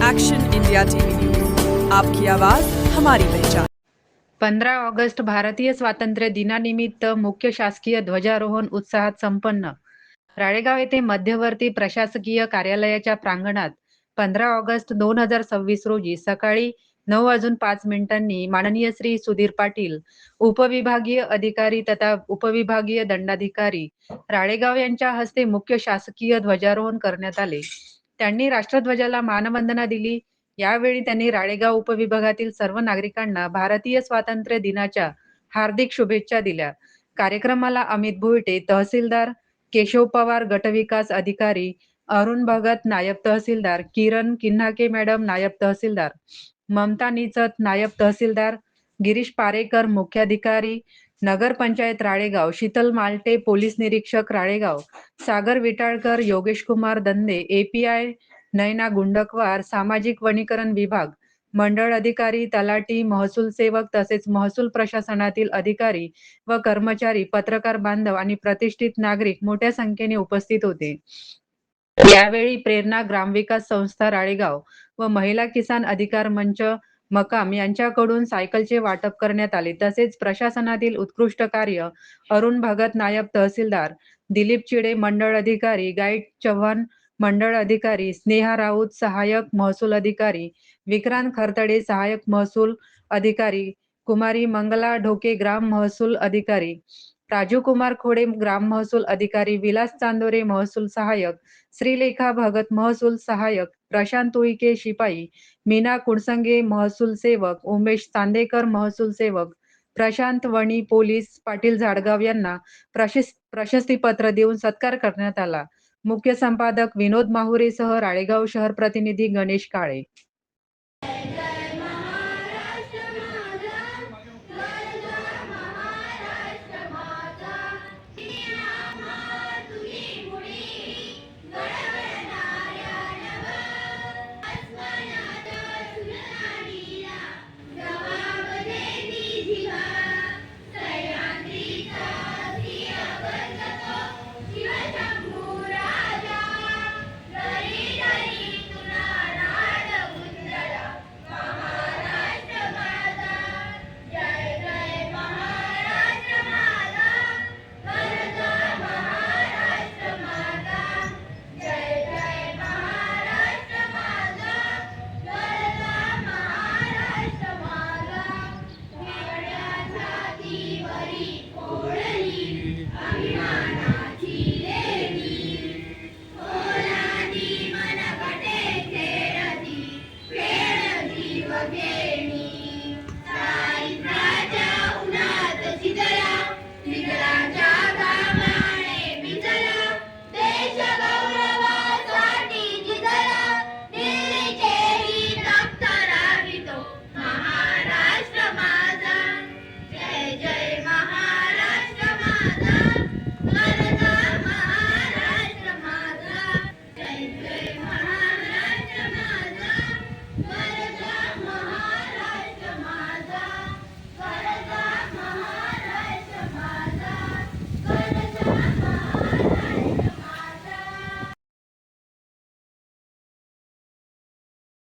Action India TV news, आपकी आवाज हमारी पहचान। 15 ऑगस्ट भारतीय स्वातंत्र्य दिनानिमित्त मुख्य शासकीय ध्वजारोहण उत्साहात संपन्न। राळेगाव येथे मध्यवर्ती प्रशासकीय कार्यालयाच्या प्रांगणात 15 ऑगस्ट 2026 रोजी सकाळी 9:05 माननीय श्री सुधीर पाटील, उपविभागीय अधिकारी तथा उपविभागीय दंडाधिकारी राळेगाव यांच्या हस्ते मुख्य शासकीय ध्वजारोहण करण्यात आले। त्यांनी राष्ट्रध्वजाला मानवंदना दिली। यावेळी त्यांनी राळेगाव उपविभागातील सर्व नागरिकांना भारतीय स्वातंत्र्य दिनाच्या हार्दिक शुभेच्छा दिल्या। कार्यक्रमाला अमित भोईटे तहसीलदार, केशव पवार गटविकास अधिकारी, अरुण भगत नायब तहसीलदार, किरण किन्हाके मॅडम नायब तहसीलदार, ममता निचत नायब तहसीलदार, गिरीश पारेकर मुख्याधिकारी, नगर पंचायत राळेगाव, शीतल मालटे पोलीस निरीक्षक राळेगाव, सागर विटाळकर, योगेश कुमार दंदे API, नयना गुंडकवार सामाजिक वनीकरण विभाग, मंडळ अधिकारी, तलाठी, महसूल सेवक तसेच महसूल प्रशासनातील अधिकारी व कर्मचारी, पत्रकार बांधव आणि प्रतिष्ठित नागरिक मोठ्या संख्येने उपस्थित होते। यावेळी प्रेरणा ग्रामविकास संस्था राळेगाव व महिला किसान अधिकार मंच मकाम यांच्याकडून सायकलचे वाटप करण्यात आले। तसेच प्रशासनातील उत्कृष्ट कार्य अरुण भगत नायब तहसीलदार, दिलीप चिडे मंडळ अधिकारी, गाईड चव्हाण मंडळ अधिकारी, स्नेहा राऊत सहाय्यक महसूल अधिकारी, विक्रांत खरतडे सहाय्यक महसूल अधिकारी, कुमारी मंगला ढोके ग्राम महसूल अधिकारी, राजू कुमार खोडे ग्राम महसूल अधिकारी, विलास चांदोरे महसूल सहाय्यक, श्रीलेखा भगत महसूल सहाय्यक, प्रशांत उईके शिपाई, मीना कुडसंगे महसूल सेवक, उमेश चांदेकर महसूल सेवक, प्रशांत वणी पोलीस, पाटील झाडगाव यांना प्रशस्ती पत्र देऊन सत्कार करण्यात आला। मुख्य संपादक विनोद माहुरेसह राळेगाव शहर प्रतिनिधी गणेश काळे।